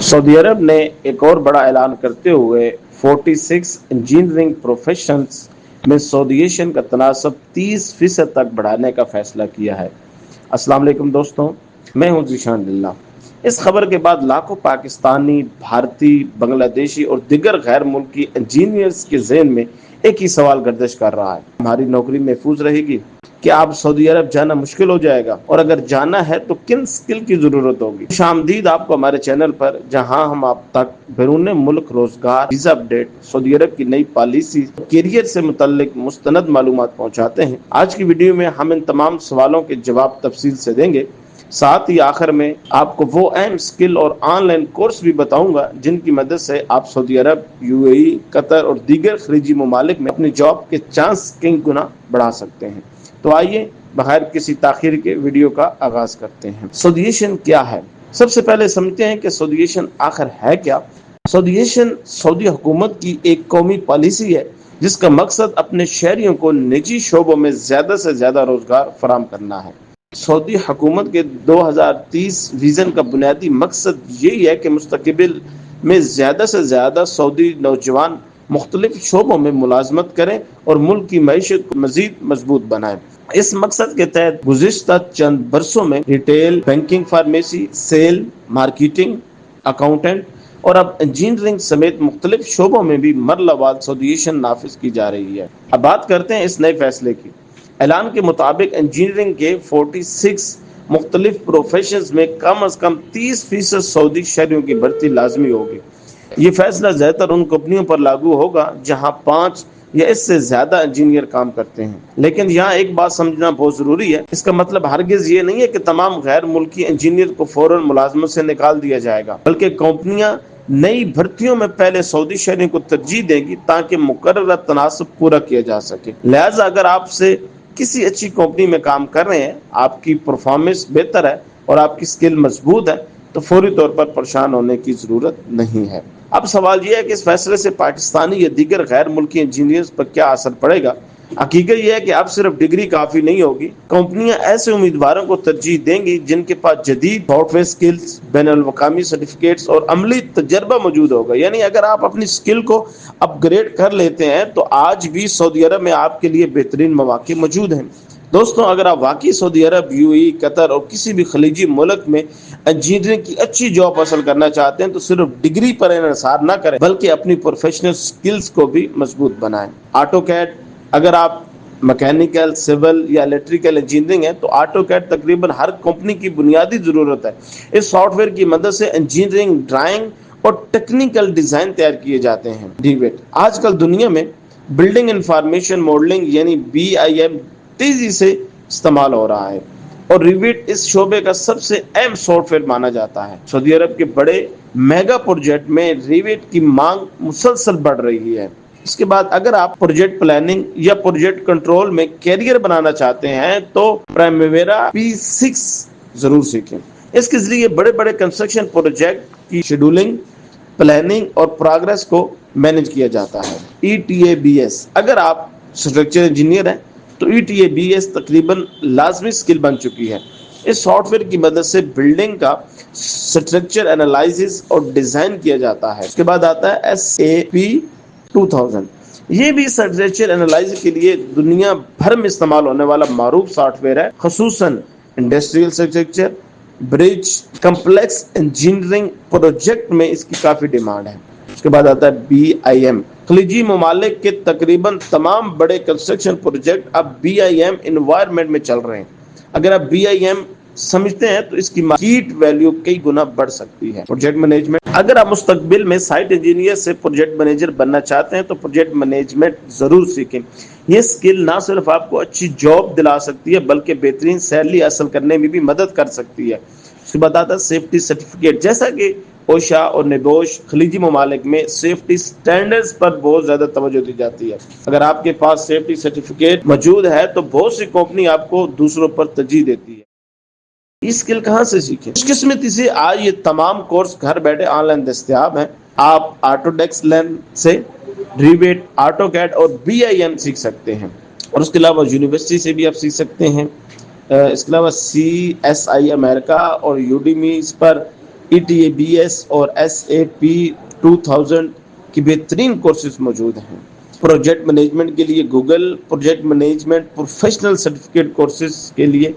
Saudi अरब ने एक और बड़ा ऐलान करते हुए 46 इंजीनियरिंग प्रोफेशंस में सऊदीएशन का तनासब 30% तक बढ़ाने का फैसला किया है। अस्सलाम वालेकुम दोस्तों, मैं हूं जीशान लिल्ला। इस खबर के बाद लाखों पाकिस्तानी, भारतीय, बांग्लादेशी और दिगर गैर मुल्की इंजीनियर्स के ज़हन में एक ही सवाल गर्दिश कर रहा है, हमारी नौकरी महफूज रहेगी? क्या अब सऊदी अरब जाना मुश्किल हो जाएगा? और अगर जाना है तो किन स्किल की जरूरत होगी? खुशामदीद आपको हमारे चैनल पर, जहां हम आप तक बैरून मुल्क रोजगार, वीजा अपडेट, सऊदी अरब की नई पॉलिसी, कैरियर से मुतल्लिक मुस्तनद मालूमात पहुंचाते हैं। आज की वीडियो में हम इन तमाम सवालों के जवाब तफसील से देंगे। साथ ही आखिर में आपको वो अहम स्किल और ऑनलाइन कोर्स भी बताऊंगा जिनकी मदद से आप सऊदी अरब, यूएई, कतर और दीगर खलीजी ममालिक में अपनी जॉब के चांस कई गुना बढ़ा सकते हैं। तो आइए बगैर किसी ताखीर के वीडियो का आगाज करते हैं। सऊदीएशन क्या है? सबसे पहले समझते हैं कि सऊदीएशन आखिर है क्या। सऊदीएशन सऊदी हुकूमत की एक कौमी पॉलिसी है जिसका मकसद अपने शहरियों को निजी शोबों में ज्यादा से ज्यादा रोजगार फराहम करना है। सऊदी हुकूमत के 2030 विजन का बुनियादी मकसद यही है कि मुस्तकबिल में ज्यादा से ज्यादा सऊदी नौजवान मुख्तलिफ शोबों में मुलाजमत करें और मुल्क की मईशत को मजीद मजबूत बनाएं। इस मकसद के तहत गुज़िश्ता चंद बरसों में retail, banking, pharmacy, sale, marketing, accountant और अब इंजीनियरिंग समेत मुख्तलिफ शोबों में भी मरलवार सऊदीएशन नाफिज की जा रही है। अब बात करते हैं इस नए फैसले की। ऐलान के मुताबिक इंजीनियरिंग के 46 मुख्तलिफ प्रोफेशंस में कम अज कम 30% सऊदी शहरियों की भर्ती लाजमी होगी। ये फैसला ज्यादातर उन कंपनियों पर लागू होगा जहां 5 या इससे ज्यादा इंजीनियर काम करते हैं। लेकिन यहाँ एक बात समझना बहुत जरूरी है। इसका मतलब हरगिज ये नहीं है कि तमाम गैर मुल्की इंजीनियर को फौरन मुलाजमत से निकाल दिया जाएगा, बल्कि कंपनियां नई भर्तियों में पहले सऊदी शहरियों को तरजीह देगी ताकि मुकर्रर तनासब पूरा किया जा सके। लिहाजा अगर आपसे किसी अच्छी कंपनी में काम कर रहे हैं, आपकी परफॉर्मेंस बेहतर है और आपकी स्किल मजबूत है, तो फौरी तौर पर परेशान होने की जरूरत नहीं है। अब सवाल यह है कि इस फैसले से पाकिस्तानी या दीगर गैर मुल्की इंजीनियर्स पर क्या असर पड़ेगा। हकीकत यह है कि अब सिर्फ डिग्री काफी नहीं होगी। कंपनियां ऐसे उम्मीदवारों को तरजीह देंगी जिनके पास जदीद सॉफ्टवेयर स्किल्स, बैनुल-अक़वामी सर्टिफिकेट्स और अमली तजर्बा मौजूद होगा। यानी अगर आप अपनी स्किल को अपग्रेड कर लेते हैं तो आज भी सऊदी अरब में आपके लिए बेहतरीन मौके मौजूद हैं। दोस्तों, अगर आप वाकई सऊदी अरब, यूएई, कतर और किसी भी खलीजी मुल्क में इंजीनियरिंग की अच्छी जॉब हासिल करना चाहते हैं तो सिर्फ डिग्री पर इन्हिसार न करें, बल्कि अपनी प्रोफेशनल स्किल्स को भी मजबूत बनाएं। ऑटोकैड, अगर आप मैकेनिकल, सिविल या इलेक्ट्रिकल इंजीनियरिंग है तो ऑटोकैड तकरीबन हर कंपनी की बुनियादी जरूरत है। इस सॉफ्टवेयर की मदद से इंजीनियरिंग ड्राइंग और टेक्निकल डिजाइन तैयार किए जाते हैं। डीवेट आजकल दुनिया में बिल्डिंग इंफॉर्मेशन मॉडलिंग यानी BIM तेजी से इस्तेमाल हो रहा है और रिविट इस शोबे का सबसे अहम सॉफ्टवेयर माना जाता है। सऊदी अरब के बड़े मेगा प्रोजेक्ट में रिविट की मांग मुसलसल बढ़ रही है। इसके बाद अगर आप प्रोजेक्ट प्लानिंग या प्रोजेक्ट कंट्रोल में कैरियर बनाना चाहते हैं तो प्राइमवेरा P6 जरूर सीखें। इसके जरिए बड़े बड़े कंस्ट्रक्शन प्रोजेक्ट की शेड्यूलिंग, प्लानिंग और प्रोग्रेस को मैनेज किया जाता है। ETABS, अगर आप स्ट्रक्चर इंजीनियर हैं तो ETABS तकरीबन लाजमी स्किल बन चुकी है। इस सॉफ्टवेयर की मदद से बिल्डिंग का स्ट्रक्चर एनालिसिस और डिजाइन किया जाता है। उसके बाद आता है SAP 2000। ये भी स्ट्रक्चर एनालिसिस के लिए दुनिया भर में इस्तेमाल होने वाला मारूफ सॉफ्टवेयर है, खुसूसन industrial structure, bridge, complex engineering project में इसकी काफी डिमांड है। उसके बाद आता है BIM। खलीजी ममालिक के तकरीबन तमाम बड़े कंस्ट्रक्शन प्रोजेक्ट अब BIM एनवायरनमेंट में चल रहे हैं। अगर आप BIM समझते हैं तो इसकी मार्केट वैल्यू कई गुना बढ़ सकती है। प्रोजेक्ट मैनेजमेंट, अगर आप मुस्तकबिल में साइट इंजीनियर से प्रोजेक्ट मैनेजर बनना चाहते हैं तो प्रोजेक्ट मैनेजमेंट जरूर सीखें। ये स्किल ना सिर्फ आपको अच्छी जॉब दिला सकती है बल्कि बेहतरीन सैलरी हासिल करने में भी मदद कर सकती है। उसके बाद आता है सेफ्टी सर्टिफिकेट। जैसा कि ओशा और निदोश खलीजी ममालिक में सेफ्टी स्टैंडर्ड्स पर बहुत ज्यादा तवज्जो दी जाती है। अगर आपके पास सेफ्टी सर्टिफिकेट मौजूद है तो बहुत सी कंपनी आपको दूसरों पर तरजीह देती है। इस स्किल कहाँ से सीखें? खुशकिस्मती से आज ये तमाम कोर्स घर बैठे ऑनलाइन दस्तयाब हैं। आप ऑटोडेस्क लर्न से रिवेट, ऑटोकैड और BIM सीख सकते हैं और उसके अलावा यूनिवर्सिटी से भी आप सीख सकते हैं। इसके अलावा CSI अमेरिका और यूडीमी पर ETABS اور SAP 2000 کی بہترین کورسز موجود ہیں۔ پروجیکٹ مینجمنٹ کے لیے Google project management professional certificate courses کے لیے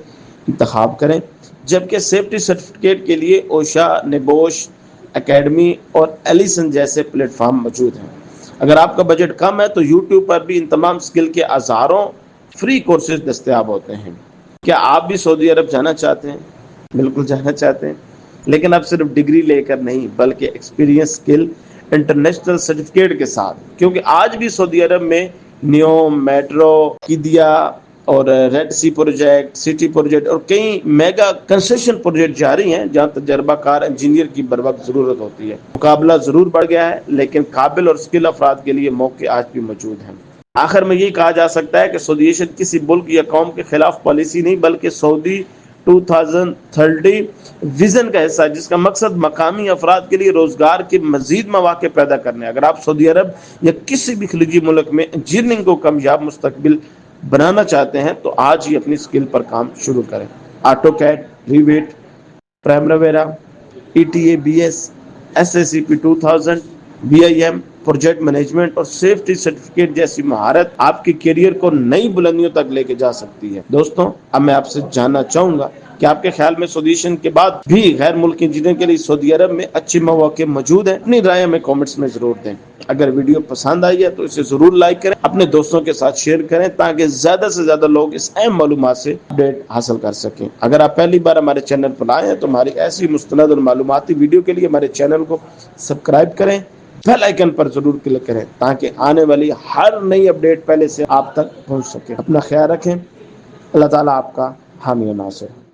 انتخاب کریں، جبکہ سیفٹی سرٹیفکیٹ کے لیے اوشا، نبوش اکیڈمی اور ایلیسن جیسے پلیٹ فارم موجود ہیں۔ اگر آپ کا بجٹ کم ہے تو یوٹیوب پر بھی ان تمام اسکل کے ہزاروں فری کورسز دستیاب ہوتے ہیں۔ کیا آپ بھی سعودی عرب جانا چاہتے ہیں؟ بالکل جانا چاہتے ہیں، لیکن اب صرف ڈگری لے کر نہیں بلکہ ایکسپیرینس، اسکل، انٹرنیشنل سرٹیفکیٹ کے ساتھ، کیونکہ آج بھی سعودی عرب میں نیوم، میٹرو، قیدیا اور ریڈ سی پروجیکٹ، سٹی پروجیکٹ اور کئی میگا کنسٹرکشن پروجیکٹ جاری ہیں جہاں تجربہ کار انجینئر کی بر وقت ضرورت ہوتی ہے۔ مقابلہ ضرور بڑھ گیا ہے، لیکن قابل اور اسکل افراد کے لیے موقع آج بھی موجود ہیں۔ آخر میں یہی کہا جا سکتا ہے کہ سعودیشن کسی ملک یا قوم کے خلاف پالیسی نہیں بلکہ سعودی 2030 ویژن کا حصہ ہے، جس کا مقصد مقامی افراد کے لیے روزگار کے مزید مواقع پیدا کرنے۔ اگر آپ سعودی عرب یا کسی بھی خلیجی ملک میں انجینئرنگ کو کامیاب مستقبل بنانا چاہتے ہیں تو آج ہی اپنی سکل پر کام شروع کریں۔ AutoCAD, Revit, Primavera, ETABS، SAP 2000، BIM، project management اور سیفٹی سرٹیفکیٹ جیسی مہارت آپ کے کیریئر کو نئی بلندیوں تک لے کے جا سکتی ہے۔ دوستوں، اب میں آپ سے جاننا چاہوں گا کہ آپ کے خیال میں سعودیشن کے بعد بھی غیر ملکی انجینئر کے لیے سعودی عرب میں اچھے مواقع موجود ہیں؟ اپنی رائے ہمیں کامنٹس میں ضرور دیں۔ اگر ویڈیو پسند آئی ہے تو اسے ضرور لائک کریں، اپنے دوستوں کے ساتھ شیئر کریں تاکہ زیادہ سے زیادہ لوگ اس اہم معلومات سے اپڈیٹ حاصل کر سکیں۔ اگر آپ پہلی بار ہمارے چینل پر آئے ہیں تو ہماری ایسی مستند اور معلوماتی ویڈیو کے لیے ہمارے چینل کو سبسکرائب کریں، بیل آئیکن پر ضرور کلک کریں تاکہ آنے والی ہر نئی اپڈیٹ پہلے سے آپ تک پہنچ سکے۔ اپنا خیال رکھیں۔ اللہ تعالیٰ آپ کا حامی و ناصر۔